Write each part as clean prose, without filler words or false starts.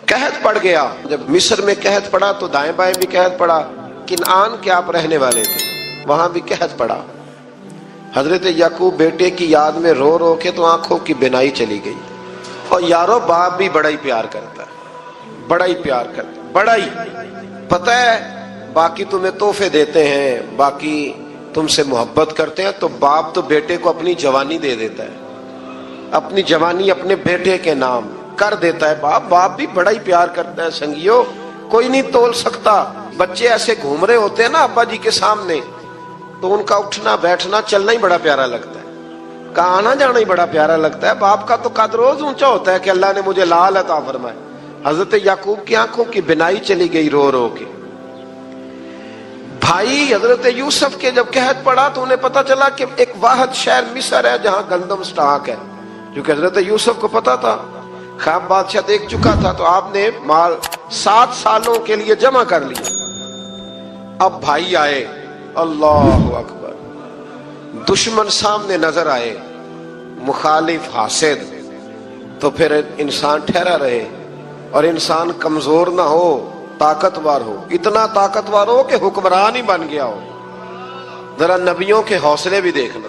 قحط پڑ گیا، جب مصر میں قحط پڑا تو دائیں بائیں بھی قحط پڑا، کنعان کے آپ رہنے والے تھے، وہاں بھی قحط پڑا۔ حضرت یعقوب بیٹے کی یاد میں رو رو کے تو آنکھوں کی بینائی چلی گئی۔ اور یارو باپ بھی بڑا ہی پیار کرتا ہے، بڑا ہی پیار کرتا ہے، بڑا ہی، پتہ ہے باقی تمہیں تحفے دیتے ہیں، باقی تم سے محبت کرتے ہیں، تو باپ تو بیٹے کو اپنی جوانی دے دیتا ہے، اپنی جوانی اپنے بیٹے کے نام کر دیتا ہے۔ باپ بھی بڑا ہی پیار کرتا ہے سنگیو، کوئی نہیں تول سکتا۔ بچے ایسے گھوم رہے ہوتے ہیں نا ابا جی کے سامنے، تو ان کا اٹھنا بیٹھنا چلنا ہی بڑا پیارا لگتا ہے، کا آنا جانا ہی بڑا پیارا لگتا ہے۔ باپ کا تو قد روز اونچا ہوتا ہے کہ اللہ نے مجھے لال عطا فرمائے۔ حضرت یعقوب کی آنکھوں کی بینائی چلی گئی رو رو کے۔ بھائی حضرت یوسف کے جب قحط پڑا تو انہیں پتا چلا کہ ایک واحد شہر مصر ہے جہاں گندم سٹاک ہے، جو کہ حضرت یوسف کو پتا تھا، خواب بادشاہ دیکھ چکا تھا، تو آپ نے مال 7 سالوں کے لیے جمع کر لیا۔ اب بھائی آئے، اللہ اکبر، دشمن سامنے نظر آئے، مخالف حاسد، تو پھر انسان ٹھہرا رہے اور انسان کمزور نہ ہو، طاقتور ہو، اتنا طاقتور ہو کہ حکمران ہی بن گیا ہو۔ ذرا نبیوں کے حوصلے بھی دیکھنا،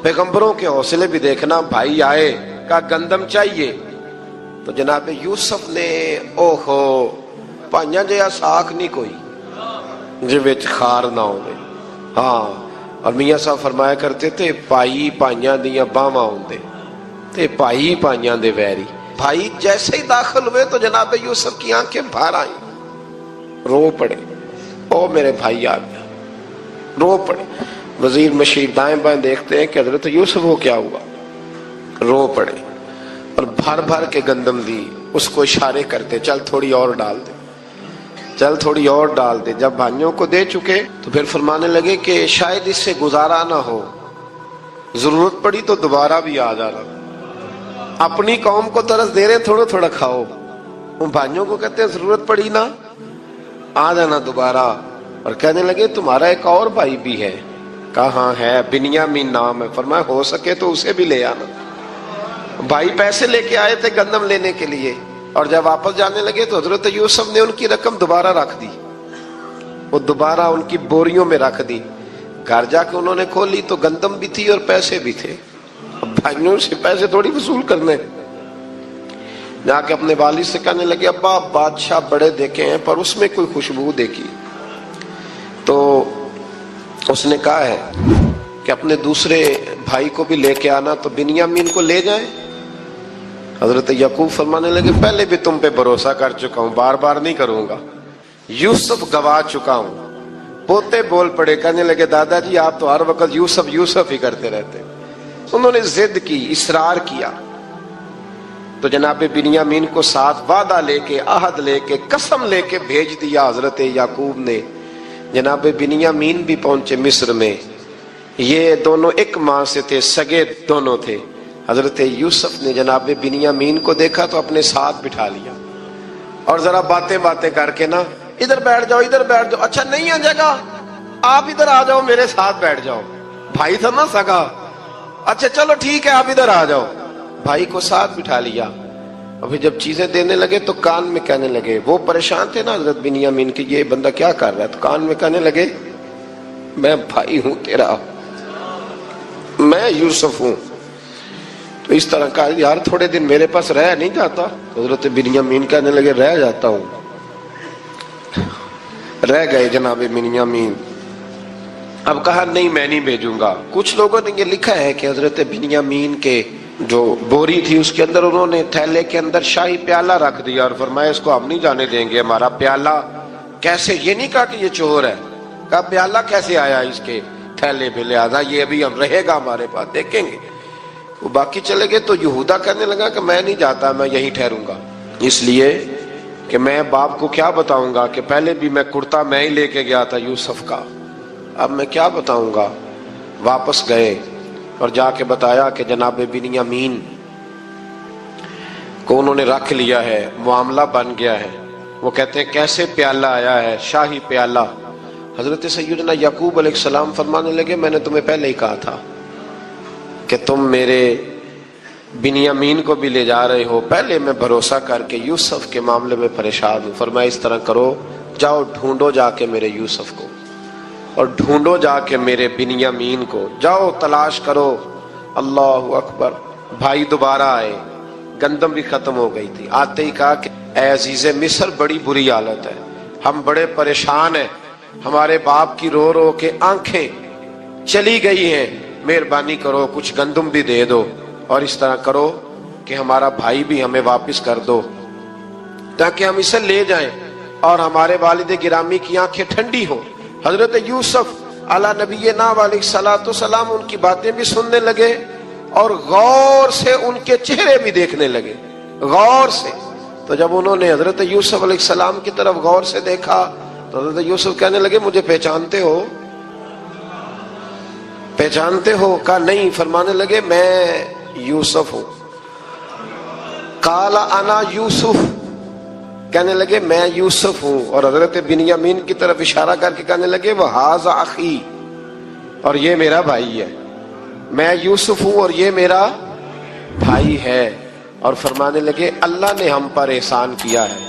پیغمبروں کے حوصلے بھی دیکھنا۔ بھائی آئے، کہا گندم چاہیے، تو جناب یوسف نے اوہو پائیاں جیا ساکھ نہیں کوئی جی وچ خار نہ ہوئے۔ ہاں، اور میاں صاحب فرمایا کرتے تھے پائی پائیاں دیاں باواں ہوندے تے پائی پائیاں دے ویری۔ بھائی جیسے ہی داخل ہوئے تو جناب یوسف کی آنکھیں بھر آئیں، رو پڑے، او میرے بھائی آ گیا، رو پڑے۔ وزیر مشیر دائیں بائیں دیکھتے ہیں کہ حضرت یوسف کو کیا ہوا، رو پڑے اور بھر بھر کے گندم دی، اس کو اشارے کرتے چل تھوڑی اور ڈال دے، چل تھوڑی اور ڈال دے۔ جب بھائیوں کو دے چکے تو پھر فرمانے لگے کہ شاید اس سے گزارا نہ ہو، ضرورت پڑی تو دوبارہ بھی آ جانا۔ اپنی قوم کو ترس دے رہے تھوڑا تھوڑا کھاؤ، ان بھائیوں کو کہتے ہیں ضرورت پڑی نا آ جانا دوبارہ۔ اور کہنے لگے تمہارا ایک اور بھائی بھی ہے، کہاں ہے؟ بنیامین نام ہے۔ فرمایا ہو سکے تو اسے بھی لے آنا۔ بھائی پیسے لے کے آئے تھے گندم لینے کے لیے، اور جب واپس جانے لگے تو حضرت یوسف نے ان کی رقم دوبارہ رکھ دی، وہ دوبارہ ان کی بوریوں میں رکھ دی۔ گھر جا کے انہوں نے کھولی تو گندم بھی تھی اور پیسے بھی تھے۔ اب بھائیوں سے پیسے تھوڑی وصول کرنے، جا کے اپنے والد سے کہنے لگے ابا بادشاہ بڑے دیکھے ہیں پر اس میں کوئی خوشبو دیکھی، تو اس نے کہا ہے کہ اپنے دوسرے بھائی کو بھی لے کے آنا، تو بنیامین کو لے جائیں۔ حضرت یعقوب فرمانے لگے پہلے بھی تم پہ بھروسہ کر چکا ہوں، بار بار نہیں کروں گا، یوسف گوا چکا ہوں۔ پوتے بول پڑے، کہنے لگے دادا جی آپ تو ہر وقت یوسف یوسف ہی کرتے رہتے۔ انہوں نے ضد کی، اصرار کیا، تو جناب بنیامین کو ساتھ وعدہ لے کے، عہد لے کے، قسم لے کے بھیج دیا حضرت یعقوب نے۔ جناب بنیامین بھی پہنچے مصر میں، یہ دونوں ایک ماں سے تھے، سگے دونوں تھے۔ حضرت یوسف نے جناب بنیامین کو دیکھا تو اپنے ساتھ بٹھا لیا، اور ذرا باتیں باتیں کر کے نا ادھر بیٹھ جاؤ ادھر بیٹھ جاؤ، اچھا نہیں ہے جگہ آپ ادھر آ جاؤ میرے ساتھ بیٹھ جاؤ، بھائی تھا نا سگا، اچھا چلو ٹھیک ہے آپ ادھر آ جاؤ، بھائی کو ساتھ بٹھا لیا۔ ابھی جب چیزیں دینے لگے تو کان میں کہنے لگے، وہ پریشان تھے نا حضرت بنیامین کہ یہ بندہ کیا کر رہا ہے، تو کان میں کہنے لگے میں بھائی ہوں تیرا، میں یوسف ہوں۔ تو اس طرح کہا یار تھوڑے دن میرے پاس رہ نہیں جاتا، حضرت بنیامین کہنے لگے رہ جاتا ہوں۔ رہ گئے جناب بنیامین۔ اب کہا نہیں میں نہیں بھیجوں گا۔ کچھ لوگوں نے یہ لکھا ہے کہ حضرت بنیامین کے جو بوری تھی اس کے اندر انہوں نے تھیلے کے اندر شاہی پیالہ رکھ دیا، اور فرمایا اس کو ہم نہیں جانے دیں گے، ہمارا پیالہ کیسے، یہ نہیں کہا کہ یہ چور ہے، کہا پیالہ کیسے آیا اس کے تھیلے میں، لہذا یہ ابھی ہم رہے گا ہمارے پاس، دیکھیں گے۔ وہ باقی چلے گئے تو یہودا کہنے لگا کہ میں نہیں جاتا، میں یہیں ٹھہروں گا، اس لیے کہ میں باپ کو کیا بتاؤں گا کہ پہلے بھی میں کرتا میں ہی لے کے گیا تھا یوسف کا، اب میں کیا بتاؤں گا۔ واپس گئے اور جا کے بتایا کہ جناب بنیامین کو انہوں نے رکھ لیا ہے، معاملہ بن گیا ہے۔ وہ کہتے ہیں کیسے پیالہ آیا ہے، شاہی پیالہ۔ حضرت سیدنا یعقوب علیہ السلام فرمانے لگے میں نے تمہیں پہلے ہی کہا تھا کہ تم میرے بنیامین کو بھی لے جا رہے ہو، پہلے میں بھروسہ کر کے یوسف کے معاملے میں پریشان ہوں۔ فرمایا اس طرح کرو، جاؤ ڈھونڈو جا کے میرے یوسف کو، اور ڈھونڈو جا کے میرے بنیامین کو، جاؤ تلاش کرو۔ اللہ اکبر۔ بھائی دوبارہ آئے، گندم بھی ختم ہو گئی تھی، آتے ہی کہا کہ اے عزیز مصر، بڑی بری حالت ہے، ہم بڑے پریشان ہیں، ہمارے باپ کی رو رو کے آنکھیں چلی گئی ہیں، مہربانی کرو کچھ گندم بھی دے دو، اور اس طرح کرو کہ ہمارا بھائی بھی ہمیں واپس کر دو تاکہ ہم اسے لے جائیں اور ہمارے والد گرامی کی آنکھیں ٹھنڈی ہوں۔ حضرت یوسف علی نبینا علیہ الصلوۃ والسلام ان کی باتیں بھی سننے لگے اور غور سے ان کے چہرے بھی دیکھنے لگے، غور سے۔ تو جب انہوں نے حضرت یوسف علیہ السلام کی طرف غور سے دیکھا تو حضرت یوسف کہنے لگے مجھے پہچانتے ہو؟ پہچانتے ہو؟ کہا نہیں۔ فرمانے لگے میں یوسف ہوں۔ قال انا یوسف، کہنے لگے میں یوسف ہوں، اور حضرت بنیامین کی طرف اشارہ کر کے کہنے لگے وہذا اخی، اور یہ میرا بھائی ہے، میں یوسف ہوں اور یہ میرا بھائی ہے۔ اور فرمانے لگے اللہ نے ہم پر احسان کیا ہے،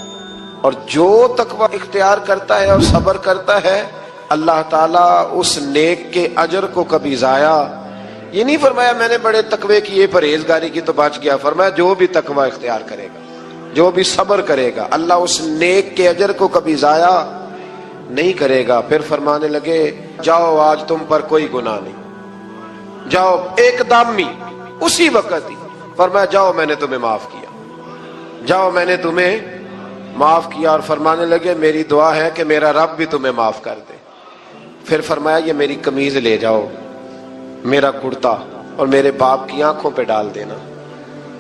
اور جو تقوی اختیار کرتا ہے اور صبر کرتا ہے اللہ تعالیٰ اس نیک کے اجر کو کبھی ضائع، یہ نہیں فرمایا میں نے بڑے تقوی کیے پرہیزگاری کی تو بچ گیا، فرمایا جو بھی تقوی اختیار کرے گا، جو بھی صبر کرے گا، اللہ اس نیک کے اجر کو کبھی ضائع نہیں کرے گا۔ پھر فرمانے لگے جاؤ آج تم پر کوئی گناہ نہیں، جاؤ ایک دم ہی اسی وقت ہی فرمایا جاؤ میں نے تمہیں معاف کیا، جاؤ میں نے تمہیں معاف کیا۔ اور فرمانے لگے میری دعا ہے کہ میرا رب بھی تمہیں معاف کر دے۔ پھر فرمایا یہ میری قمیض لے جاؤ، میرا کرتا، اور میرے باپ کی آنکھوں پہ ڈال دینا،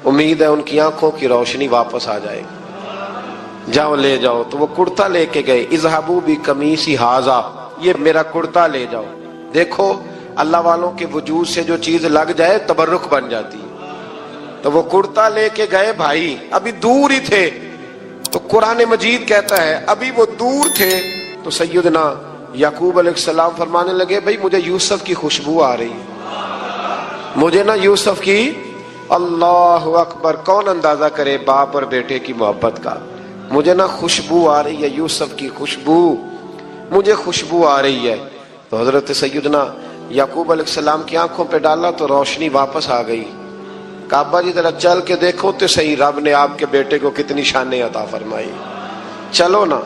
امید ہے ان کی آنکھوں کی روشنی واپس آ جائے گی، جاؤ لے جاؤ۔ تو وہ کرتا لے کے گئے، اذهبوا بقمیصی ھذا، یہ میرا کرتا لے جاؤ۔ دیکھو اللہ والوں کے وجود سے جو چیز لگ جائے تبرک بن جاتی ہے۔ تو وہ کرتا لے کے گئے، بھائی ابھی دور ہی تھے، تو قرآن مجید کہتا ہے ابھی وہ دور تھے تو سیدنا یعقوب علیہ السلام فرمانے لگے بھئی مجھے یوسف کی خوشبو آ رہی ہے، مجھے نا یوسف کی، اللہ اکبر، کون اندازہ کرے باپ اور بیٹے کی محبت کا، مجھے نا خوشبو آ رہی ہے، یوسف کی خوشبو، مجھے خوشبو آ رہی ہے۔ تو حضرت سیدنا یعقوب علیہ السلام کی آنکھوں پہ ڈالا تو روشنی واپس آ گئی۔ کعبہ جی ذرا چل کے دیکھو تو صحیح رب نے آپ کے بیٹے کو کتنی شانیں عطا فرمائی۔ چلو نا،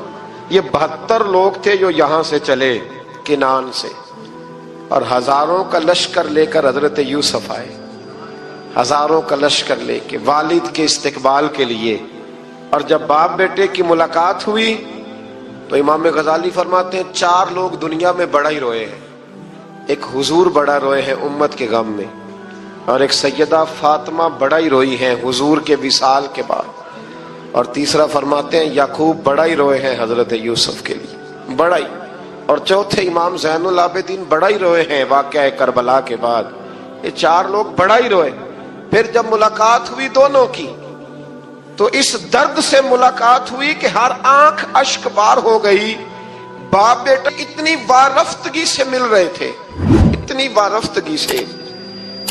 یہ 72 لوگ تھے جو یہاں سے چلے کنان سے، اور ہزاروں کا لشکر لے کر حضرت یوسف آئے، ہزاروں کا لشکر لے کے والد کے استقبال کے لیے۔ اور جب باپ بیٹے کی ملاقات ہوئی تو امام غزالی فرماتے ہیں 4 لوگ دنیا میں بڑا ہی روئے ہیں، ایک حضور بڑا روئے ہیں امت کے غم میں، اور ایک سیدہ فاطمہ بڑا ہی روئی ہیں حضور کے وصال کے بعد، اور تیسرا فرماتے ہیں یعقوب بڑا ہی روئے ہیں حضرت یوسف کے لیے، بڑا ہی، اور چوتھے امام زین العابدین بڑا ہی روئے ہیں واقعہ کربلا کے بعد۔ یہ 4 لوگ بڑا ہی روئے۔ پھر جب ملاقات ہوئی دونوں کی تو اس درد سے ملاقات ہوئی کہ ہر آنکھ اشک بار ہو گئی۔ باپ بیٹا اتنی وارفتگی سے مل رہے تھے، اتنی وارفتگی سے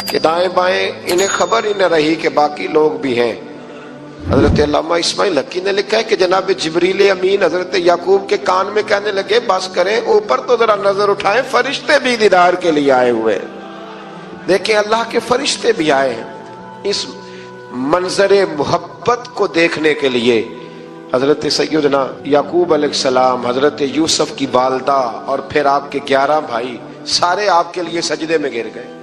کہ دائیں بائیں انہیں خبر ہی نہ رہی کہ باقی لوگ بھی ہیں۔ حضرت علامہ اسماعیل حقی نے لکھا ہے کہ جناب جبریل امین حضرت یعقوب کے کان میں کہنے لگے بس کریں، اوپر تو ذرا نظر اٹھائیں، فرشتے بھی دیدار کے لیے آئے ہوئے ہیں۔ دیکھیں اللہ کے فرشتے بھی آئے ہیں اس منظر محبت کو دیکھنے کے لیے۔ حضرت سیدنا یعقوب علیہ السلام، حضرت یوسف کی والدہ، اور پھر آپ کے 11 بھائی سارے آپ کے لیے سجدے میں گر گئے۔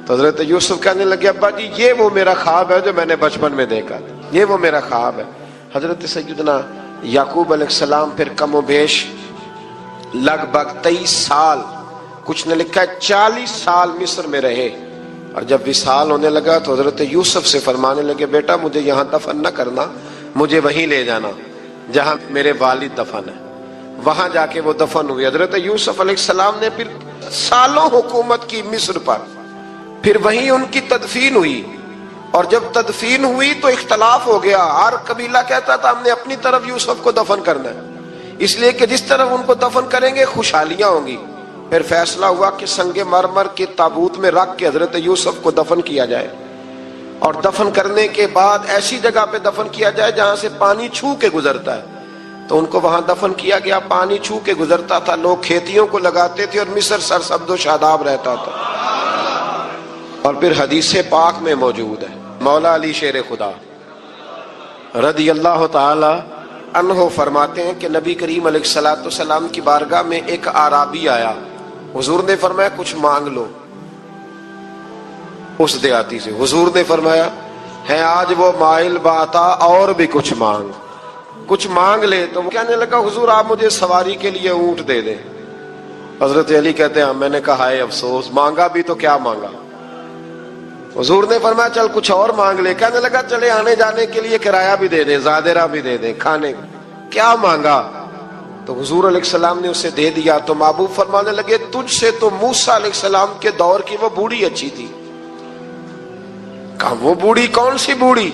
تو حضرت یوسف کہنے لگے ابا جی یہ وہ میرا خواب ہے جو میں نے بچپن میں دیکھا تھا، یہ وہ میرا خواب ہے۔ حضرت سیدنا یعقوب علیہ السلام پھر کم و بیش لگ بھگ 23 سال، کچھ نے لکھا ہے 40 سال مصر میں رہے، اور جب وصال ہونے لگا تو حضرت یوسف سے فرمانے لگے بیٹا مجھے یہاں دفن نہ کرنا، مجھے وہیں لے جانا جہاں میرے والد دفن ہے۔ وہاں جا کے وہ دفن ہوئے۔ حضرت یوسف علیہ السلام نے پھر سالوں حکومت کی مصر پر، پھر وہیں ان کی تدفین ہوئی، اور جب تدفین ہوئی تو اختلاف ہو گیا، ہر قبیلہ کہتا تھا ہم نے اپنی طرف یوسف کو دفن کرنا ہے، اس لیے کہ جس طرف ان کو دفن کریں گے خوشحالیاں ہوں گی۔ پھر فیصلہ ہوا کہ سنگ مرمر کے تابوت میں رکھ کے حضرت یوسف کو دفن کیا جائے، اور دفن کرنے کے بعد ایسی جگہ پہ دفن کیا جائے جہاں سے پانی چھو کے گزرتا ہے. تو ان کو وہاں دفن کیا گیا, پانی چھو کے گزرتا تھا, لوگ کھیتیوں کو لگاتے تھے اور مصر سرسبز و شاداب رہتا تھا. اور پھر حدیث پاک میں موجود ہے, مولا علی شیر خدا رضی اللہ تعالی عنہ فرماتے ہیں کہ نبی کریم علیہ الصلوۃ والسلام کی بارگاہ میں ایک اعرابی آیا. حضور نے فرمایا کچھ مانگ لو. اس دیہاتی سے حضور نے فرمایا ہے آج وہ مائل باتا, اور بھی کچھ مانگ لے. تو وہ کہنے لگا حضور آپ مجھے سواری کے لیے اونٹ دے دیں. حضرت علی کہتے ہیں میں نے کہا ہے افسوس, مانگا بھی تو کیا مانگا. حضور نے فرمایا چل کچھ اور مانگ لے. کہنے لگا چلے آنے جانے کے لیے کرایہ بھی دے دیں, زادرہ بھی دے دیں, کھانے. کیا مانگا؟ تو حضور علیہ السلام نے اسے دے دیا. تو محبوب فرمانے لگے تجھ سے تو موسیٰ علیہ السلام کے دور کی وہ بوڑھی اچھی تھی. کہا وہ بوڑھی کون سی بوڑھی؟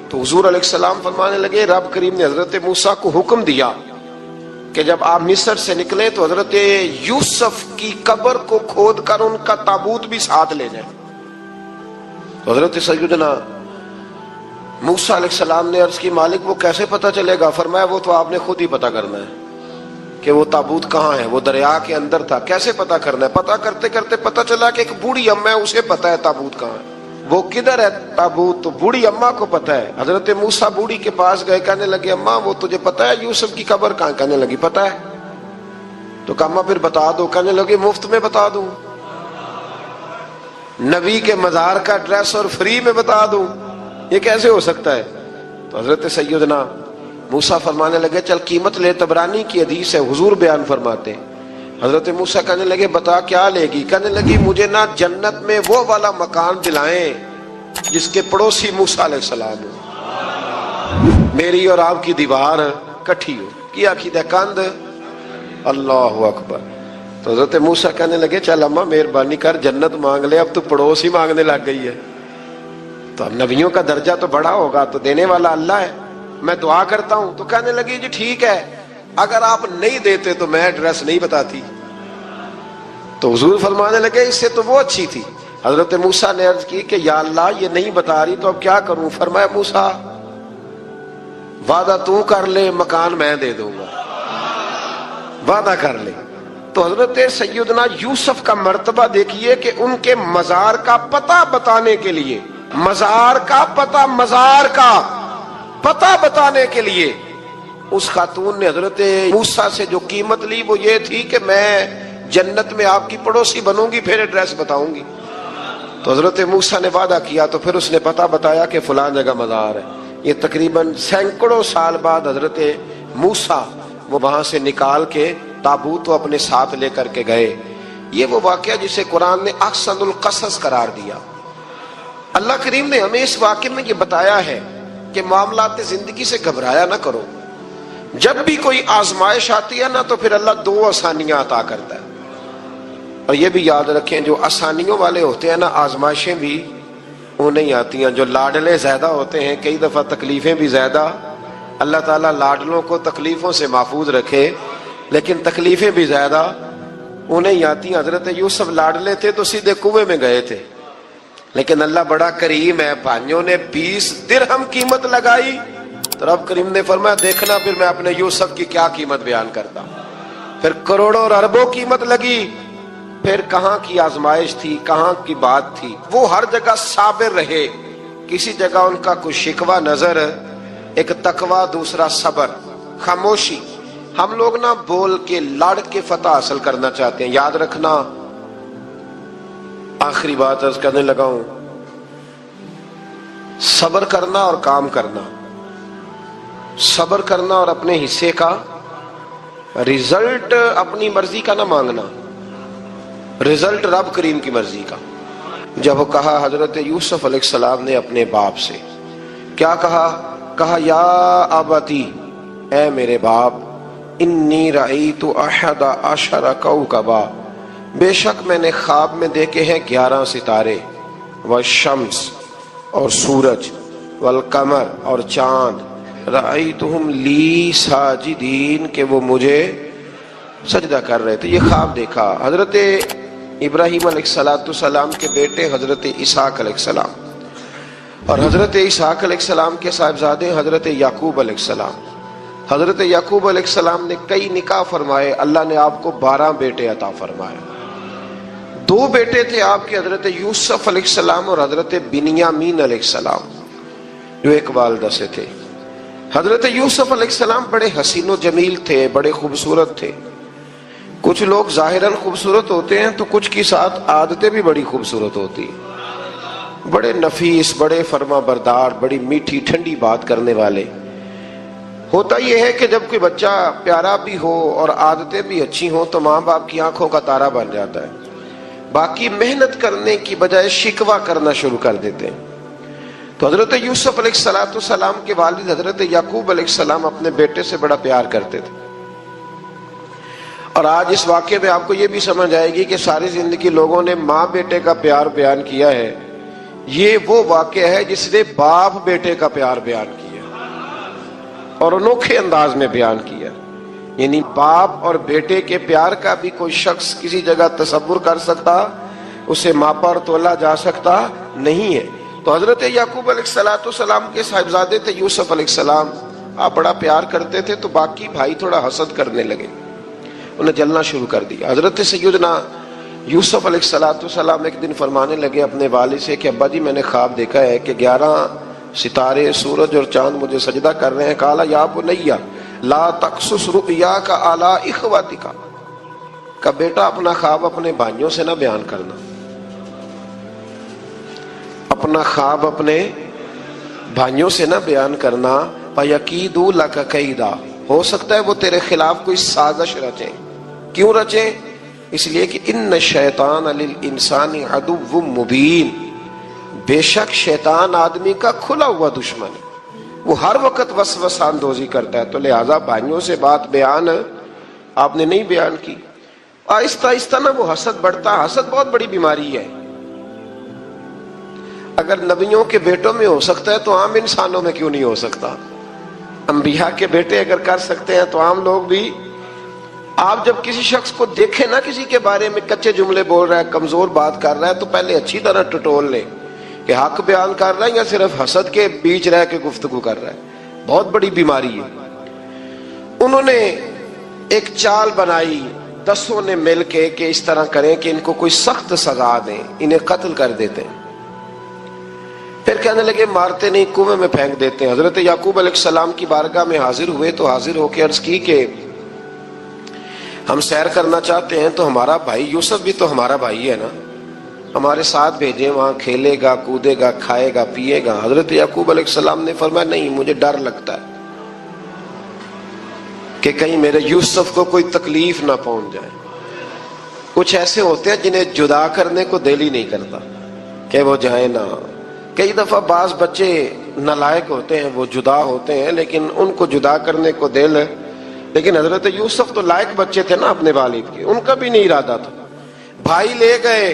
تو حضور علیہ السلام فرمانے لگے رب کریم نے حضرت موسیٰ کو حکم دیا کہ جب آپ مصر سے نکلے تو حضرت یوسف کی قبر کو کھود کر ان کا تابوت بھی ساتھ لے جائیں. حضرت سیدنا موسیٰ علیہ السلام نے عرض کی مالک وہ کیسے پتہ چلے گا؟ فرمایا وہ تو آپ نے خود ہی پتہ کرنا ہے کہ وہ تابوت کہاں ہے. وہ دریا کے اندر تھا. کیسے پتہ کرنا ہے؟ پتہ کرتے کرتے پتہ چلا کہ ایک بوڑھی اماں ہے, اسے پتہ ہے تابوت کہاں ہے. وہ کدھر ہے تابوت؟ تو بوڑھی اماں کو پتہ ہے. حضرت موسیٰ بوڑھی کے پاس گئے, کہنے لگے اماں وہ تجھے پتہ ہے یوسف کی قبر کہاں؟ کہنے لگی پتہ ہے. تو کہا اماں پھر بتا دو. کہنے لگے مفت میں بتا دوں, نبی کے مزار کا ایڈریس اور فری میں بتا دوں, یہ کیسے ہو سکتا ہے؟ تو حضرت سیدنا موسیٰ فرمانے لگے چل قیمت لے. طبرانی کی حدیث ہے, حضور بیان فرماتے ہیں حضرت موسیٰ کہنے لگے بتا کیا لے گی؟ کہنے لگی مجھے نا جنت میں وہ والا مکان دلائیں جس کے پڑوسی موسیٰ علیہ السلام ہو, میری اور آپ کی دیوار کٹھی ہو. کیا عقیدہ کند اللہ اکبر. تو حضرت موسیٰ کہنے لگے چل اماں مہربانی کر جنت مانگ لے, اب تو پڑوس ہی مانگنے لگ گئی ہے. تو اب نبیوں کا درجہ تو بڑا ہوگا, تو دینے والا اللہ ہے, میں دعا کرتا ہوں. تو کہنے لگی جی ٹھیک ہے, اگر آپ نہیں دیتے تو میں ایڈریس نہیں بتاتی. تو حضور فرمانے لگے اس سے تو وہ اچھی تھی. حضرت موسیٰ نے عرض کی کہ یا اللہ یہ نہیں بتا رہی تو اب کیا کروں؟ فرمایا موسیٰ وعدہ تو کر لے, مکان میں دے دوں گا, وعدہ کر لے. تو حضرت سیدنا یوسف کا مرتبہ دیکھیے کہ ان کے مزار کا پتہ بتانے کے لیے, مزار کا پتہ بتانے کے لیے اس خاتون نے حضرت موسیٰ سے جو قیمت لی وہ یہ تھی کہ میں جنت میں آپ کی پڑوسی بنوں گی پھر ایڈریس بتاؤں گی. تو حضرت موسیٰ نے وعدہ کیا تو پھر اس نے پتہ بتایا کہ فلاں جگہ مزار ہے. یہ تقریباً سینکڑوں سال بعد حضرت موسیٰ وہ وہاں سے نکال کے تابوت اپنے ساتھ لے کر کے گئے. یہ وہ واقعہ جسے قرآن نے احسن القصص قرار دیا. اللہ کریم نے ہمیں اس واقعے میں یہ بتایا ہے کہ معاملات زندگی سے گھبرایا نہ کرو. جب بھی کوئی آزمائش آتی ہے نا تو پھر اللہ دو آسانیاں عطا کرتا ہے. اور یہ بھی یاد رکھیں جو آسانیوں والے ہوتے ہیں نا آزمائشیں بھی انہیں آتی ہیں. جو لاڈلے زیادہ ہوتے ہیں کئی دفعہ تکلیفیں بھی زیادہ. اللہ تعالیٰ لاڈلوں کو تکلیفوں سے محفوظ رکھے, لیکن تکلیفیں بھی زیادہ انہیں آتی ہیں. حضرت یوسف لاڈلے تھے تو سیدھے کنویں میں گئے تھے, لیکن اللہ بڑا کریم ہے, بھائیوں نے 20 درہم قیمت لگائی تو رب کریم نے فرمایا دیکھنا پھر میں اپنے یوسف کی کیا قیمت بیان کرتا. پھر کروڑوں اور اربوں قیمت لگی, پھر کہاں کی آزمائش تھی, کہاں کی بات تھی. وہ ہر جگہ صابر رہے, کسی جگہ ان کا کوئی شکوہ نظر, ایک تقوی, دوسرا صبر, خاموشی. ہم لوگ نا بول کے لڑ کے فتح حاصل کرنا چاہتے ہیں. یاد رکھنا, آخری بات عرض کرنے لگا ہوں, صبر کرنا اور کام کرنا, صبر کرنا اور اپنے حصے کا رزلٹ اپنی مرضی کا نہ مانگنا, رزلٹ رب کریم کی مرضی کا. جب وہ کہا حضرت یوسف علیہ السلام نے اپنے باپ سے کیا کہا یا ابتی, اے میرے باپ, انی رأیت احد عشر کوکبا, بے شک میں نے خواب میں دیکھے ہیں 11 ستارے, والشمس اور سورج, والقمر اور چاند, رأیتہم لی ساجدین, کہ وہ مجھے سجدہ کر رہے تھے. یہ خواب دیکھا. حضرت ابراہیم علیہ السلام کے بیٹے حضرت اسحاق علیہ السلام, اور حضرت اسحاق علیہ السلام کے صاحبزادے حضرت یعقوب علیہ السلام. حضرت یعقوب علیہ السلام نے کئی نکاح فرمائے، اللہ نے آپ کو 12 بیٹے عطا فرمائے. 2 بیٹے تھے آپ کے، حضرت یوسف علیہ السلام اور حضرت بنیامین علیہ السلام، جو ایک والدہ سے تھے. حضرت یوسف علیہ السلام بڑے حسین و جمیل تھے، بڑے خوبصورت تھے. کچھ لوگ ظاہراً خوبصورت ہوتے ہیں تو کچھ کی ساتھ عادتیں بھی بڑی خوبصورت ہوتی ہیں، بڑے نفیس، بڑے فرما بردار، بڑی میٹھی ٹھنڈی بات کرنے والے. ہوتا یہ ہے کہ جب کوئی بچہ پیارا بھی ہو اور عادتیں بھی اچھی ہوں تو ماں باپ کی آنکھوں کا تارا بن جاتا ہے، باقی محنت کرنے کی بجائے شکوہ کرنا شروع کر دیتے ہیں. تو حضرت یوسف علیہ السلام کے والد حضرت یعقوب علیہ السلام اپنے بیٹے سے بڑا پیار کرتے تھے. اور آج اس واقعے میں آپ کو یہ بھی سمجھ آئے گی کہ ساری زندگی لوگوں نے ماں بیٹے کا پیار بیان کیا ہے، یہ وہ واقعہ ہے جس نے باپ بیٹے کا پیار بیان کیا اور انوکھے انداز میں بیان کیا. یعنی باپ اور بیٹے کے پیار کا بھی کوئی شخص کسی جگہ تصور کر سکتا، اسے ماپا اور تولا جا سکتا نہیں ہے. تو حضرت یعقوب علیہ السلام کے صاحبزادے تھے یوسف علیہ السلام، آپ بڑا پیار کرتے تھے تو باقی بھائی تھوڑا حسد کرنے لگے، انہیں جلنا شروع کر دیا. حضرت سیدنا یوسف علیہ السلام ایک دن فرمانے لگے اپنے والد سے کہ ابا جی میں نے خواب دیکھا ہے کہ 11 ستارے، سورج اور چاند مجھے سجدہ کر رہے ہیں. قال یا بنی لا تقصص رؤیاک علی اخواتک، کہ بیٹا اپنا خواب اپنے بھائیوں سے نہ بیان کرنا، اپنا خواب اپنے بھائیوں سے نہ بیان کرنا. فَيَكِيدُوا لَكَ كَيْدًا، ہو سکتا ہے وہ تیرے خلاف کوئی سازش رچیں. کیوں رچیں؟ اس لیے کہ ان الشیطان للانسان عدو مبین، بے شک شیطان آدمی کا کھلا ہوا دشمن ہے، وہ ہر وقت وسوسہ اندوزی کرتا ہے. تو لہذا بھائیوں سے بات بیان آپ نے نہیں بیان کی. آہستہ آہستہ نا وہ حسد بڑھتا. حسد بہت بڑی بیماری ہے. اگر نبیوں کے بیٹوں میں ہو سکتا ہے تو عام انسانوں میں کیوں نہیں ہو سکتا؟ انبیاء کے بیٹے اگر کر سکتے ہیں تو عام لوگ بھی. آپ جب کسی شخص کو دیکھیں نا کسی کے بارے میں کچے جملے بول رہا ہے، کمزور بات کر رہا ہے، تو پہلے اچھی طرح ٹٹول لیں کہ حق بیان کر رہا ہے یا صرف حسد کے بیچ رہ کے گفتگو کر رہا ہے. بہت بڑی بیماری ہے. انہوں نے ایک چال بنائی 10 نے مل کے کہ اس طرح کریں کہ ان کو کوئی سخت سزا دیں، انہیں قتل کر دیتے ہیں. پھر کہنے لگے مارتے نہیں، کنویں میں پھینک دیتے ہیں. حضرت یعقوب علیہ السلام کی بارگاہ میں حاضر ہوئے تو حاضر ہو کے عرض کی کہ ہم سیر کرنا چاہتے ہیں تو ہمارا بھائی یوسف بھی تو ہمارا بھائی ہے نا، ہمارے ساتھ بھیجیں، وہاں کھیلے گا، کودے گا، کھائے گا، پیے گا. حضرت یعقوب علیہ السلام نے فرمایا نہیں، مجھے ڈر لگتا ہے کہ کہیں میرے یوسف کو کوئی تکلیف نہ پہنچ جائے. کچھ ایسے ہوتے ہیں جنہیں جدا کرنے کو دل ہی نہیں کرتا کہ وہ جائیں نہ. کئی دفعہ بعض بچے نالائق ہوتے ہیں، وہ جدا ہوتے ہیں لیکن ان کو جدا کرنے کو دل، لیکن حضرت یوسف تو لائق بچے تھے نا اپنے والد کے، ان کا بھی نہیں ارادہ تھا. بھائی لے گئے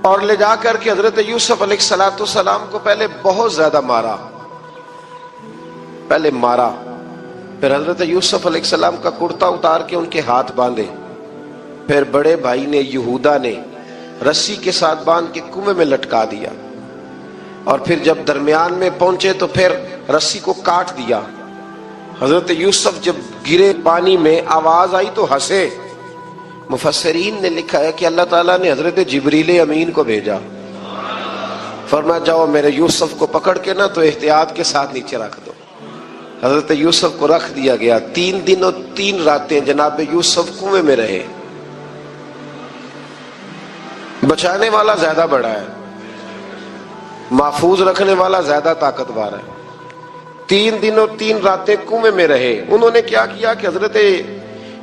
اور لے جا کر کے حضرت یوسف علیہ السلام کو پہلے بہت زیادہ مارا. پھر حضرت یوسف علیہ السلام کا کرتا اتار کے ان کے ہاتھ باندھے. پھر بڑے بھائی نے یہودا نے رسی کے ساتھ باندھ کے کنویں میں لٹکا دیا. اور پھر جب درمیان میں پہنچے تو پھر رسی کو کاٹ دیا. حضرت یوسف جب گرے پانی میں آواز آئی تو ہنسے. مفسرین نے لکھا ہے کہ اللہ تعالیٰ نے حضرت جبریل امین کو بھیجا، فرمایا جاؤ میرے یوسف کو پکڑ کے نا تو احتیاط کے ساتھ نیچے رکھ دو. حضرت یوسف کو رکھ دیا گیا. 3 دن اور 3 راتیں جناب یوسف کنویں میں رہے. بچانے والا زیادہ بڑا ہے، محفوظ رکھنے والا زیادہ طاقتور ہے. 3 دن اور 3 راتیں کنویں میں رہے. انہوں نے کیا کیا کہ حضرت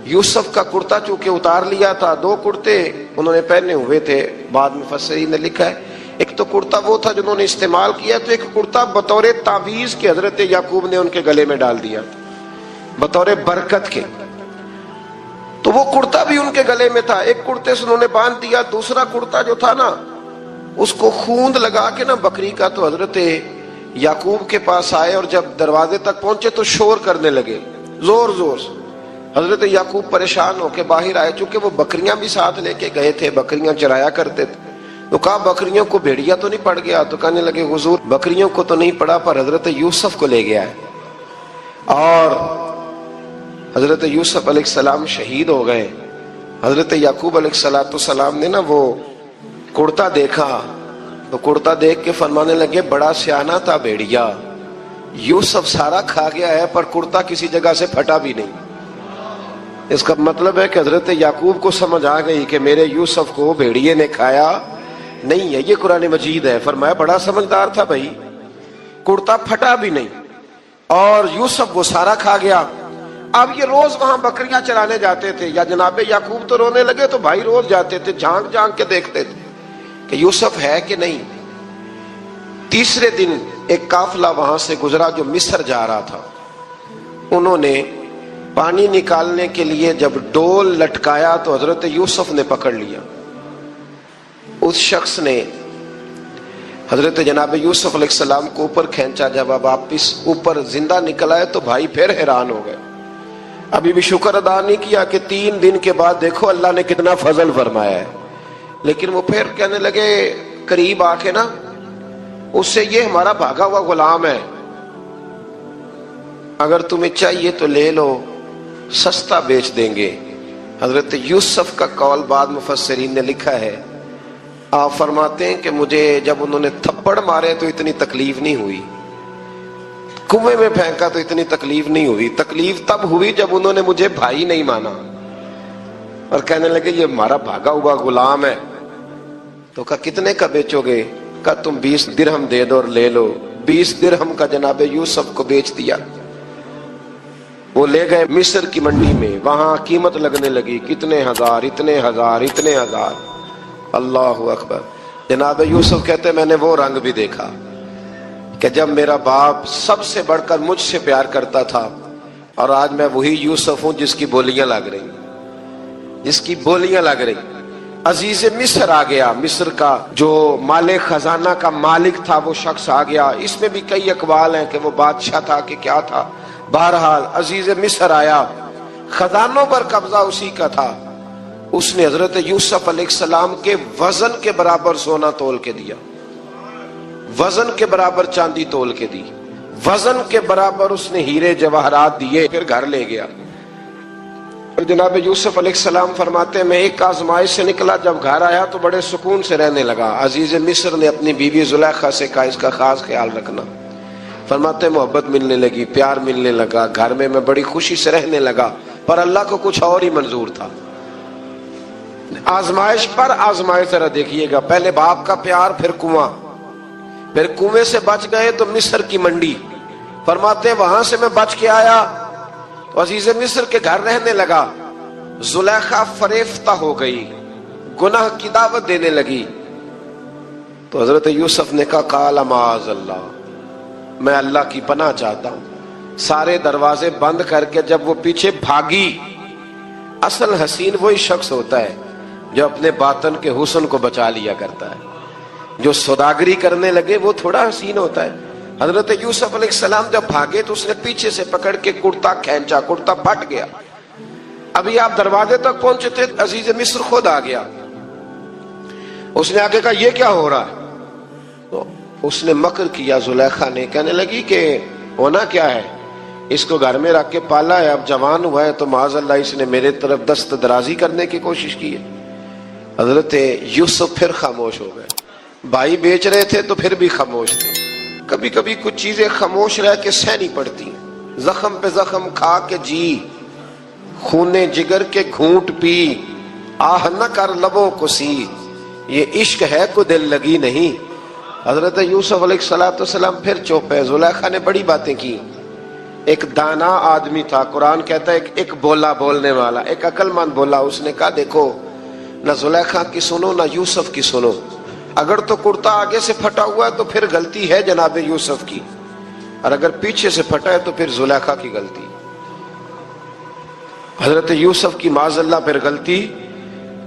یوسف کا کرتا چونکہ اتار لیا تھا، 2 کرتے انہوں نے پہنے ہوئے تھے. بعد مفسرین نے لکھا ہے ایک تو کرتا وہ تھا جنہوں نے استعمال کیا، تو ایک کرتا بطور تعویذ کے حضرت یعقوب نے ان کے گلے میں ڈال دیا بطور برکت کے. تو وہ کرتا بھی ان کے گلے میں تھا. ایک کرتے سے انہوں نے باندھ دیا. دوسرا کرتا جو تھا نا اس کو خوند لگا کے نا بکری کا، تو حضرت یعقوب کے پاس آئے اور جب دروازے تک پہنچے تو شور کرنے لگے زور زور سے. حضرت یعقوب پریشان ہو کے باہر آئے، چونکہ وہ بکریاں بھی ساتھ لے کے گئے تھے، بکریاں چرایا کرتے تھے. تو کہا بکریوں کو بھیڑیا تو نہیں پڑ گیا؟ تو کہنے لگے حضور بکریوں کو تو نہیں پڑا پر حضرت یوسف کو لے گیا ہے، اور حضرت یوسف علیہ السلام شہید ہو گئے۔ حضرت یعقوب علیہ السلام نے نا وہ کرتا دیکھا تو کرتا دیکھ کے فرمانے لگے بڑا سیانہ تھا بھیڑیا، یوسف سارا کھا گیا ہے پر کرتا کسی جگہ سے پھٹا بھی نہیں۔ اس کا مطلب ہے کہ حضرت یعقوب کو سمجھ آ گئی کہ میرے یوسف کو بھیڑیے نے کھایا نہیں ہے۔ یہ قرآن مجید ہے، فرمایا بڑا سمجھدار تھا بھائی، کرتا پھٹا بھی نہیں اور یوسف وہ سارا کھا گیا۔ اب یہ روز وہاں بکریاں چرانے جاتے تھے، یا جناب یعقوب تو رونے لگے تو بھائی روز جاتے تھے، جھانک جھانک کے دیکھتے تھے کہ یوسف ہے کہ نہیں۔ تیسرے دن ایک قافلہ وہاں سے گزرا جو مصر جا رہا تھا، انہوں نے پانی نکالنے کے لیے جب ڈول لٹکایا تو حضرت یوسف نے پکڑ لیا۔ اس شخص نے حضرت جناب یوسف علیہ السلام کو اوپر کھینچا، جب اب واپس اوپر زندہ نکل آئے تو بھائی پھر حیران ہو گئے، ابھی بھی شکر ادا نہیں کیا کہ 3 دن کے بعد دیکھو اللہ نے کتنا فضل فرمایا ہے۔ لیکن وہ پھر کہنے لگے قریب آ کے نا اس سے، یہ ہمارا بھاگا ہوا غلام ہے، اگر تمہیں چاہیے تو لے لو، سستا بیچ دیں گے۔ حضرت یوسف کا قول بعد مفسرین نے لکھا ہے، آپ فرماتے ہیں کہ مجھے جب انہوں نے تھپڑ مارے تو اتنی تکلیف نہیں ہوئی، کنویں میں پھینکا تو اتنی تکلیف نہیں ہوئی، تکلیف تب ہوئی جب انہوں نے مجھے بھائی نہیں مانا اور کہنے لگے یہ ہمارا بھاگا ہوا غلام ہے۔ تو کہا کتنے کا بیچو گے؟ کہا تم 20 درہم دے دو اور لے لو۔ 20 درہم کا جناب یوسف کو بیچ دیا۔ وہ لے گئے مصر کی منڈی میں، وہاں قیمت لگنے لگی، کتنے ہزار، اتنے ہزار، اتنے ہزار۔ اللہ اکبر۔ جناب یوسف کہتے میں نے وہ رنگ بھی دیکھا کہ جب میرا باپ سب سے بڑھ کر مجھ سے پیار کرتا تھا اور آج میں وہی یوسف ہوں جس کی بولیاں لگ رہی، جس کی بولیاں لگ رہی۔ عزیز مصر آ گیا، مصر کا جو مال خزانہ کا مالک تھا وہ شخص آ گیا۔ اس میں بھی کئی اقوال ہیں کہ وہ بادشاہ تھا کہ کیا تھا، بہرحال عزیز مصر آیا، خزانوں پر قبضہ اسی کا تھا۔ اس نے حضرت یوسف علیہ السلام کے وزن کے برابر سونا تول کے دیا، وزن کے برابر چاندی تول کے دی، وزن کے برابر اس نے ہیرے جواہرات دیے، پھر گھر لے گیا۔ اور جناب یوسف علیہ السلام فرماتے ہیں میں ایک آزمائش سے نکلا، جب گھر آیا تو بڑے سکون سے رہنے لگا۔ عزیز مصر نے اپنی بیوی زلیخا سے کہا اس کا خاص خیال رکھنا۔ فرماتے ہیں محبت ملنے لگی، پیار ملنے لگا، گھر میں بڑی خوشی سے رہنے لگا، پر اللہ کو کچھ اور ہی منظور تھا۔ آزمائش پر آزمائش ذرا دیکھیے گا، پہلے باپ کا پیار، پھر کنواں، پھر کنویں سے بچ گئے تو مصر کی منڈی۔ فرماتے ہیں وہاں سے میں بچ کے آیا تو عزیز مصر کے گھر رہنے لگا۔ زلیخا فریفتہ ہو گئی، گناہ کی دعوت دینے لگی، تو حضرت یوسف نے کہا قال معاذ اللہ، میں اللہ کی پناہ چاہتا ہوں۔ سارے دروازے بند کر کے جب وہ پیچھے بھاگی، اصل حسین وہی شخص ہوتا ہے جو اپنے باطن کے حسن کو بچا لیا کرتا ہے، جو سوداگری کرنے لگے وہ تھوڑا حسین ہوتا ہے۔ حضرت یوسف علیہ السلام جب بھاگے تو اس نے پیچھے سے پکڑ کے کرتا کھینچا، کرتا پھٹ گیا۔ ابھی آپ دروازے تک پہنچے تھے، عزیز مصر خود آ گیا۔ اس نے آگے کہا یہ کیا ہو رہا ہے؟ تو اس نے مکر کیا، زلیخا نے، کہنے لگی کہ ہونا کیا ہے، اس کو گھر میں رکھ کے پالا ہے، اب جوان ہوا ہے تو معاذ اللہ اس نے میرے طرف دست درازی کرنے کی کوشش کی ہے۔ حضرت یوسف پھر خاموش ہو گئے۔ بھائی بیچ رہے تھے تو پھر بھی خاموش تھے۔ کبھی کبھی کچھ چیزیں خاموش رہ کے سہنی پڑتی ہیں۔ زخم پہ زخم کھا کے جی، خونے جگر کے گھونٹ پی، آہ نہ کر لبوں کو سی، یہ عشق ہے کو دل لگی نہیں۔ حضرت یوسف علیہ السلام پھر چپ ہے۔ زلیخا نے بڑی باتیں کی۔ ایک دانا آدمی تھا، قرآن کہتا ہے ایک بولا بولنے والا، ایک عقل مند بولا۔ اس نے کہا دیکھو نہ زلیخا کی سنو نہ یوسف کی سنو، اگر تو کرتا آگے سے پھٹا ہوا ہے تو پھر غلطی ہے جناب یوسف کی، اور اگر پیچھے سے پھٹا ہے تو پھر زلیخا کی غلطی۔ حضرت یوسف کی معاذ اللہ پھر غلطی۔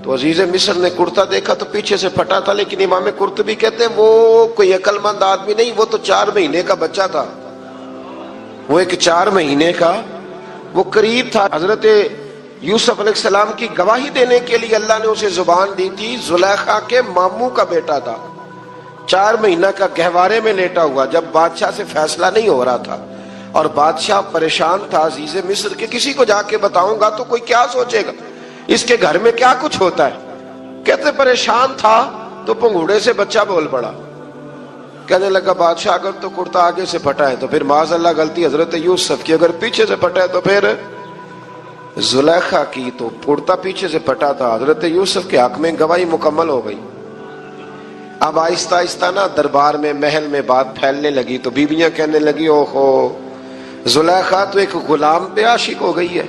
تو عزیز مصر نے کرتا دیکھا تو پیچھے سے پھٹا تھا، لیکن امام قرطبی کہتے ہیں وہ کوئی عقل مند آدمی نہیں، وہ تو 4 مہینے کا بچہ تھا، وہ ایک 4 مہینے کا وہ قریب تھا۔ حضرت یوسف علیہ السلام کی گواہی دینے کے لیے اللہ نے اسے زبان دی تھی. زلیخا کے ماموں کا بیٹا تھا, 4 مہینہ کا گہوارے میں لیٹا ہوا, جب بادشاہ سے فیصلہ نہیں ہو رہا تھا اور بادشاہ پریشان تھا عزیز مصر کہ کسی کو جا کے بتاؤں گا تو کوئی کیا سوچے گا, اس کے گھر میں کیا کچھ ہوتا ہے. کہتے پریشان تھا تو پنگوڑے سے بچہ بول پڑا. کہنے لگا بادشاہ اگر تو کرتا آگے سے پھٹا ہے تو پھر معاذ اللہ غلطی حضرت یوسف کی, اگر پیچھے سے پھٹا ہے تو پھر زلیخا کی. تو کرتا پیچھے سے پھٹا تھا. حضرت یوسف کے حق میں گواہی مکمل ہو گئی. اب آہستہ آہستہ نا دربار میں محل میں بات پھیلنے لگی تو بیویاں کہنے لگی اوہو زلیخا تو ایک غلام پہ عاشق ہو گئی ہے,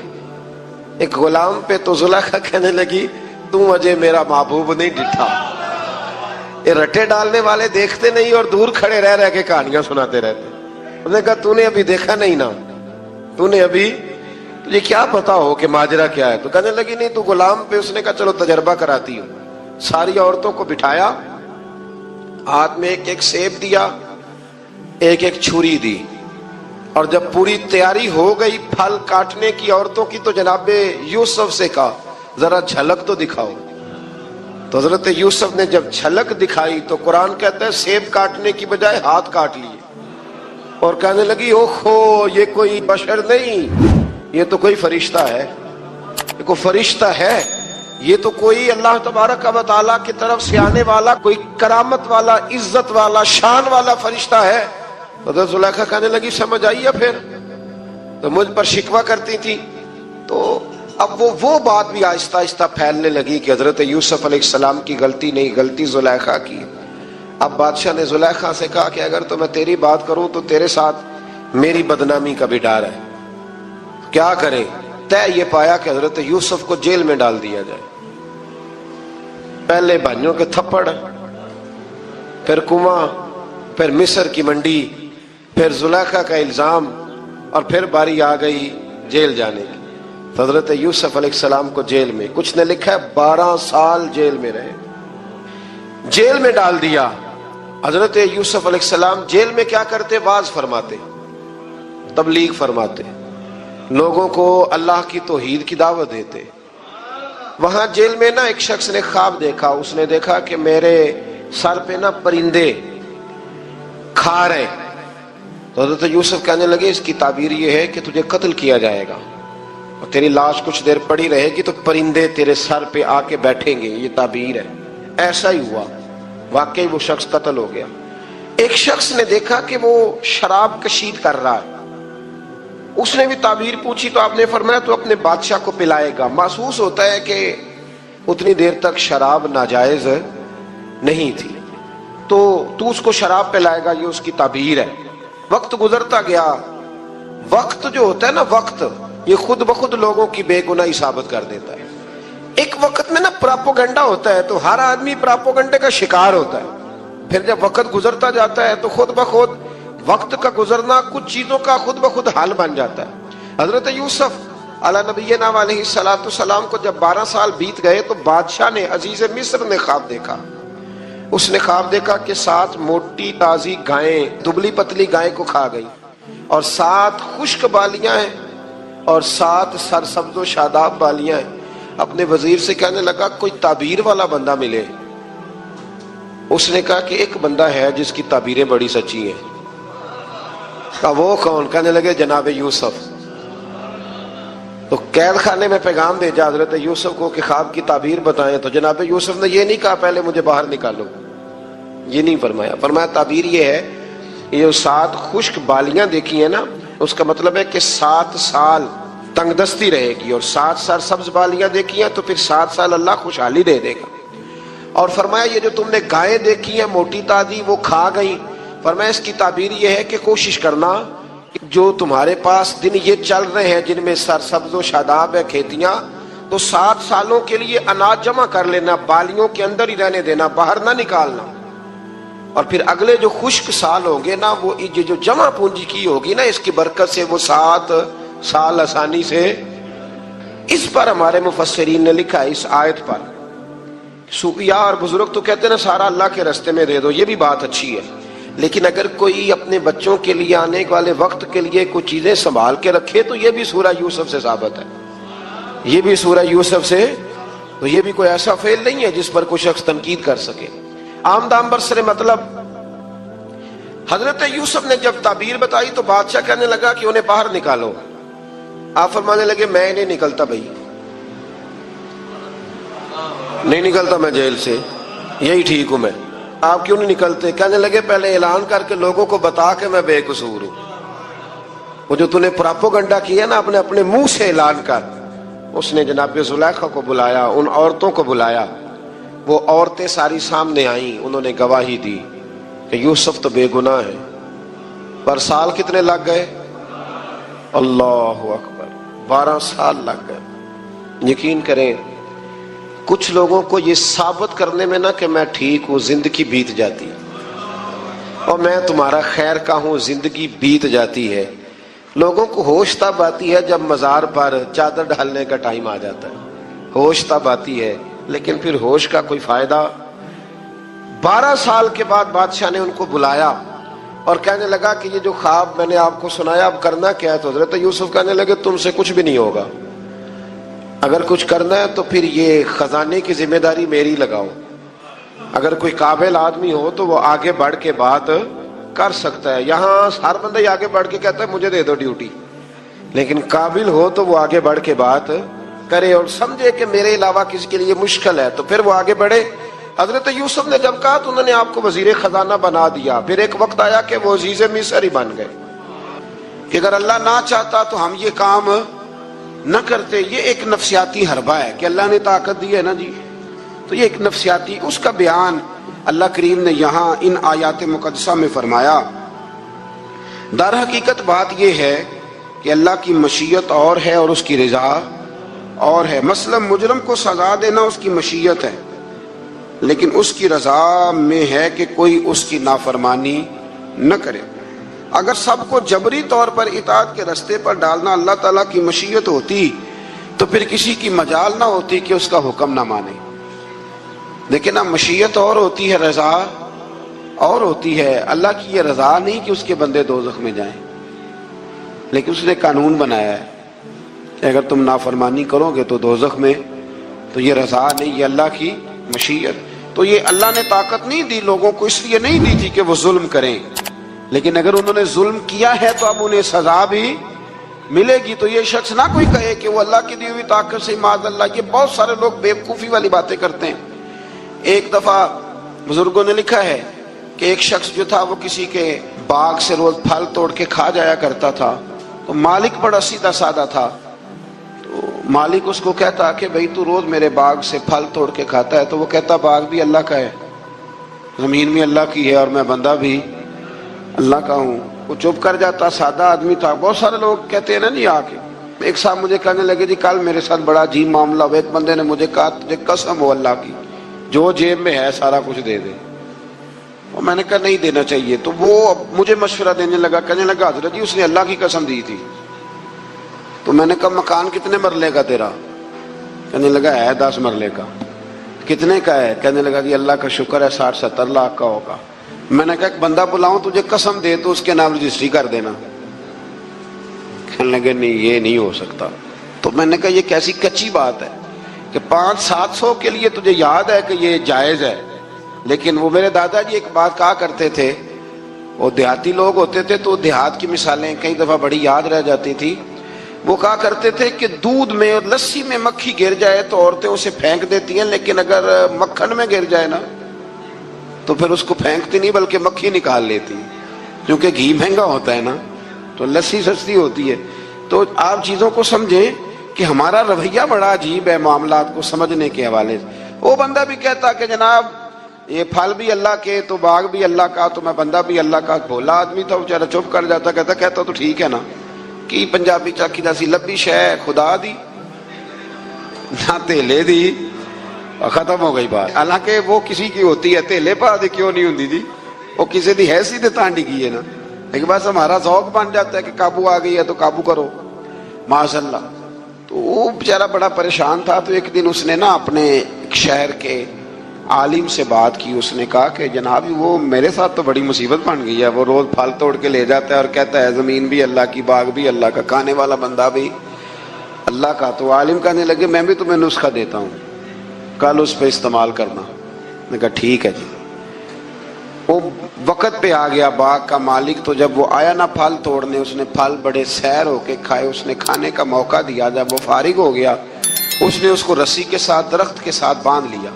ایک غلام پہ. تو زلیخا کہنے لگی تو مجھے میرا محبوب نہیں ڈٹھا. یہ رٹے ڈالنے والے دیکھتے نہیں اور دور کھڑے رہ رہ کے کہانیاں سناتے رہتے. انہوں نے کہا تو نے ابھی دیکھا نہیں نا, تو نے ابھی تجھے کیا پتا ہو کہ ماجرا کیا ہے. تو کہنے لگی نہیں تو غلام پہ. اس نے کہا چلو تجربہ کراتی ہوں. ساری عورتوں کو بٹھایا, ہاتھ میں ایک ایک سیب دیا, ایک ایک چھری دی, اور جب پوری تیاری ہو گئی پھل کاٹنے کی عورتوں کی تو جناب یوسف سے کہا ذرا جھلک تو دکھاؤ. تو حضرت یوسف نے جب جھلک دکھائی تو قرآن کہتا ہے سیب کاٹنے کی بجائے ہاتھ کاٹ لیے اور کہنے لگی اوہو یہ کوئی بشر نہیں, یہ تو کوئی فرشتہ ہے, یہ کوئی فرشتہ ہے, یہ تو کوئی اللہ تبارک و تعالیٰ کی طرف سے آنے والا کوئی کرامت والا عزت والا شان والا فرشتہ ہے. حضرت زلیخا کہنے لگی سمجھ آئیے پھر تو مجھ پر شکوہ کرتی تھی. تو اب وہ بات بھی آہستہ آہستہ پھیلنے لگی کہ حضرت یوسف علیہ السلام کی غلطی نہیں, غلطی زلیخا کی. اب بادشاہ نے زلیخا سے کہا کہ اگر تو میں تیری بات کروں تو تیرے ساتھ میری بدنامی کا بھی ڈر ہے, کیا کرے. طے یہ پایا کہ حضرت یوسف کو جیل میں ڈال دیا جائے. پہلے بھائیوں کے تھپڑ, پھر کنواں, پھر مصر کی منڈی, پھر زلیخا کا الزام, اور پھر باری آ گئی جیل جانے کی. حضرت یوسف علیہ السلام کو جیل میں, کچھ نے لکھا ہے 12 سال جیل میں رہے, جیل میں ڈال دیا. حضرت یوسف علیہ السلام جیل میں کیا کرتے؟ واعظ فرماتے, تبلیغ فرماتے, لوگوں کو اللہ کی توحید کی دعوت دیتے. وہاں جیل میں نا ایک شخص نے خواب دیکھا. اس نے دیکھا کہ میرے سر پہ نا پرندے کھا رہے. تو حضرت یوسف کہنے لگے اس کی تعبیر یہ ہے کہ تجھے قتل کیا جائے گا اور تیری لاش کچھ دیر پڑی رہے گی تو پرندے تیرے سر پہ آ کے بیٹھیں گے, یہ تعبیر ہے. ایسا ہی ہوا, واقعی وہ شخص قتل ہو گیا. ایک شخص نے دیکھا کہ وہ شراب کشید کر رہا ہے. اس نے بھی تعبیر پوچھی تو آپ نے فرمایا تو اپنے بادشاہ کو پلائے گا. محسوس ہوتا ہے کہ اتنی دیر تک شراب ناجائز نہیں تھی, تو اس کو شراب پلائے گا, یہ اس کی تعبیر ہے. وقت گزرتا گیا. وقت جو ہوتا ہے نا, وقت یہ خود بخود لوگوں کی بے گناہی ثابت کر دیتا ہے. ایک وقت میں نا پراپوگنڈا ہوتا ہے تو ہر آدمی پراپوگنڈے کا شکار ہوتا ہے. پھر جب وقت گزرتا جاتا ہے تو خود بخود وقت کا گزرنا کچھ چیزوں کا خود بخود حال بن جاتا ہے. حضرت یوسف علی نبینا علیہ الصلوۃ والسلام کو جب 12 سال بیت گئے تو بادشاہ نے, عزیز مصر نے خواب دیکھا. اس نے خواب دیکھا کہ 7 موٹی تازی گائیں دبلی پتلی گائیں کو کھا گئی, اور 7 خشک بالیاں ہیں اور 7 سرسبز و شاداب بالیاں ہیں. اپنے وزیر سے کہنے لگا کوئی تعبیر والا بندہ ملے. اس نے کہا کہ ایک بندہ ہے جس کی تعبیریں بڑی سچی ہیں. کہا وہ کون؟ کہنے لگے جناب یوسف. تو قید خانے میں پیغام بھیجا حضرت یوسف کو کہ خواب کی تعبیر بتائیں. تو جناب یوسف نے یہ نہیں کہا پہلے مجھے باہر نکالو, یہ نہیں فرمایا. فرمایا تعبیر یہ ہے, یہ 7 خشک بالیاں دیکھی ہیں نا, اس کا مطلب ہے کہ 7 سال تنگ دستی رہے گی, اور 7 سرسبز بالیاں دیکھی ہیں تو پھر 7 سال اللہ خوشحالی دے دے گا. اور فرمایا یہ جو تم نے گائیں دیکھی ہیں موٹی تازی وہ کھا گئی. فرمایا اس کی تعبیر یہ ہے کہ کوشش کرنا جو تمہارے پاس دن یہ چل رہے ہیں جن میں سرسبز و شاداب ہے کھیتیاں, تو 7 سالوں کے لیے اناج جمع کر لینا, بالیوں کے اندر ہی رہنے دینا, باہر نہ نکالنا. اور پھر اگلے جو خشک سال ہوں گے نا, وہ جو جمع پونجی کی ہوگی نا, اس کی برکت سے وہ 7 سال آسانی سے. اس پر ہمارے مفسرین نے لکھا ہے, اس آیت پر صوفیاء اور بزرگ تو کہتے ہیں نا سارا اللہ کے راستے میں دے دو, یہ بھی بات اچھی ہے. لیکن اگر کوئی اپنے بچوں کے لیے آنے والے وقت کے لیے کچھ چیزیں سنبھال کے رکھے تو یہ بھی سورہ یوسف سے ثابت ہے, یہ بھی سورہ یوسف سے، تو یہ بھی کوئی ایسا فعل نہیں ہے جس پر کوئی شخص تنقید کر سکے۔ عام دام برسر مطلب حضرت یوسف نے جب تعبیر بتائی تو بادشاہ کہنے لگا کہ انہیں باہر نکالو۔ آپ فرمانے لگے میں نہیں نکلتا بھائی، نہیں نکلتا میں جیل سے، یہی ٹھیک ہوں میں۔ آپ کیوں نہیں نکلتے؟ کہنے لگے پہلے اعلان کر کے لوگوں کو بتا کہ میں بے قصور ہوں۔ وہ جو تو نے پراپوگنڈا کیا نا اپنے منہ سے اعلان کر، اس نے جناب زلیخا کو بلایا، ان عورتوں کو بلایا، وہ عورتیں ساری سامنے آئیں، انہوں نے گواہی دی کہ یوسف تو بے گناہ ہے۔ پر سال کتنے لگ گئے؟ اللہ اکبر، 12 سال لگ گئے۔ یقین کریں کچھ لوگوں کو یہ ثابت کرنے میں نا کہ میں ٹھیک ہوں زندگی بیت جاتی ہے، اور میں تمہارا خیر کا ہوں زندگی بیت جاتی ہے۔ لوگوں کو ہوش تب آتی ہے جب مزار پر چادر ڈالنے کا ٹائم آ جاتا ہے، ہوش تب آتی ہے، لیکن پھر ہوش کا کوئی فائدہ۔ 12 سال کے بعد بادشاہ نے ان کو بلایا اور کہنے لگا کہ یہ جو خواب میں نے آپ کو سنایا اب کرنا کیا ہے؟ تو حضرت یوسف کہنے لگے تم سے کچھ بھی نہیں ہوگا، اگر کچھ کرنا ہے تو پھر یہ خزانے کی ذمہ داری میری لگاؤ۔ اگر کوئی قابل آدمی ہو تو وہ آگے بڑھ کے بات کر سکتا ہے۔ یہاں ہر بندہ ہی آگے بڑھ کے کہتا ہے مجھے دے دو ڈیوٹی، لیکن قابل ہو تو وہ آگے بڑھ کے بات کرے اور سمجھے کہ میرے علاوہ کسی کے لیے مشکل ہے تو پھر وہ آگے بڑھے۔ حضرت یوسف نے جب کہا تو انہوں نے آپ کو وزیر خزانہ بنا دیا۔ پھر ایک وقت آیا کہ وہ عزیز مصر ہی بن گئے کہ اگر اللہ نہ چاہتا تو ہم یہ کام نہ کرتے۔ یہ ایک نفسیاتی حربہ ہے کہ اللہ نے طاقت دی ہے نا جی، تو یہ ایک نفسیاتی، اس کا بیان اللہ کریم نے یہاں ان آیات مقدسہ میں فرمایا۔ در حقیقت بات یہ ہے کہ اللہ کی مشیت اور ہے اور اس کی رضا اور ہے۔ مثلا مجرم کو سزا دینا اس کی مشیت ہے، لیکن اس کی رضا میں ہے کہ کوئی اس کی نافرمانی نہ کرے۔ اگر سب کو جبری طور پر اطاعت کے رستے پر ڈالنا اللہ تعالیٰ کی مشیت ہوتی تو پھر کسی کی مجال نہ ہوتی کہ اس کا حکم نہ مانے۔ لیکن اب مشیت اور ہوتی ہے، رضا اور ہوتی ہے۔ اللہ کی یہ رضا نہیں کہ اس کے بندے دوزخ میں جائیں، لیکن اس نے قانون بنایا ہے کہ اگر تم نافرمانی کرو گے تو دوزخ میں، تو یہ رضا نہیں، یہ اللہ کی مشیت۔ تو یہ اللہ نے طاقت نہیں دی لوگوں کو، اس لیے نہیں دی تھی کہ وہ ظلم کریں، لیکن اگر انہوں نے ظلم کیا ہے تو اب انہیں سزا بھی ملے گی۔ تو یہ شخص نہ کوئی کہے کہ وہ اللہ کی دی ہوئی طاقت سے معاذ اللہ، یہ بہت سارے لوگ بیوقوفی والی باتیں کرتے ہیں۔ ایک دفعہ بزرگوں نے لکھا ہے کہ ایک شخص جو تھا وہ کسی کے باغ سے روز پھل توڑ کے کھا جایا کرتا تھا، تو مالک بڑا سیدھا سادہ تھا، تو مالک اس کو کہتا کہ بھئی تو روز میرے باغ سے پھل توڑ کے کھاتا ہے، تو وہ کہتا باغ بھی اللہ کا ہے، زمین بھی اللہ کی ہے، اور میں بندہ بھی اللہ کا ہوں۔ وہ چپ کر جاتا، سادہ آدمی تھا۔ بہت سارے لوگ کہتے ہیں نا جی آ کے، ایک صاحب مجھے کہنے لگے جی کل میرے ساتھ بڑا عجیب معاملہ ہوا، ایک بندے نے مجھے کہا تجھے قسم ہو اللہ کی جو جیب میں ہے سارا کچھ دے دے، اور میں نے کہا نہیں دینا چاہیے۔ تو وہ مجھے مشورہ دینے لگا، کہنے لگا حضرت جی اس نے اللہ کی قسم دی تھی۔ تو میں نے کہا مکان کتنے مرلے کا تیرا؟ کہنے لگا ہے 10 مرلے کا۔ کتنے کا ہے؟ کہنے لگا جی اللہ کا شکر ہے 60-70 لاکھ کا ہوگا۔ میں نے کہا ایک بندہ بلاؤں تجھے قسم دے تو اس کے نام رجسٹری کر دینا۔ کہنے لگے نہیں یہ نہیں ہو سکتا۔ تو میں نے کہا یہ کیسی کچی بات ہے کہ 500-700 کے لیے تجھے یاد ہے کہ یہ جائز ہے، لیکن وہ میرے دادا جی ایک بات کہا کرتے تھے، وہ دیہاتی لوگ ہوتے تھے تو دیہات کی مثالیں کئی دفعہ بڑی یاد رہ جاتی تھی۔ وہ کہا کرتے تھے کہ دودھ میں اور لسی میں مکھی گر جائے تو عورتیں اسے پھینک دیتی ہیں، لیکن اگر مکھن میں گر جائے نا تو پھر اس کو پھینکتی نہیں بلکہ مکھی نکال لیتی، کیونکہ گھی مہنگا ہوتا ہے نا تو لسی سستی ہوتی ہے۔ تو آپ چیزوں کو سمجھیں کہ ہمارا رویہ بڑا عجیب ہے معاملات کو سمجھنے کے حوالے سے۔ وہ بندہ بھی کہتا کہ جناب یہ پھل بھی اللہ کے تو باغ بھی اللہ کا تو میں بندہ بھی اللہ کا۔ بھولا آدمی تھا بیچارہ، چپ کر جاتا، کہتا تو ٹھیک ہے نا، کی پنجابی چاکی دسی لبی شے خدا دی نہ تیلے دی، اور ختم ہو گئی بات۔ حالانکہ وہ کسی کی ہوتی ہے، تیلے پا دی کیوں نہیں ہوتی جی، وہ کسی دی حیثیت تانڈی کی ہے نا، لیکن بس ہمارا ذوق بن جاتا ہے کہ قابو آ گئی ہے تو قابو کرو معاذ اللہ۔ تو وہ بیچارہ بڑا پریشان تھا۔ تو ایک دن اس نے نا اپنے ایک شہر کے عالم سے بات کی، اس نے کہا کہ جناب وہ میرے ساتھ تو بڑی مصیبت بن گئی ہے، وہ روز پھل توڑ کے لے جاتا ہے اور کہتا ہے زمین بھی اللہ کی باغ بھی اللہ کا، کھانے والا بندہ بھی اللہ کا. تو عالم کہنے لگے میں بھی تمہیں نسخہ دیتا ہوں, کل اس پہ استعمال کرنا. میں کہا ٹھیک ہے جی. وہ وقت پہ آ گیا باغ کا مالک, تو جب وہ آیا نا پھل توڑنے, اس نے پھل بڑے سیر ہو کے کھائے, اس نے کھانے کا موقع دیا. جب وہ فارغ ہو گیا اس نے اس کو رسی کے ساتھ درخت کے ساتھ باندھ لیا.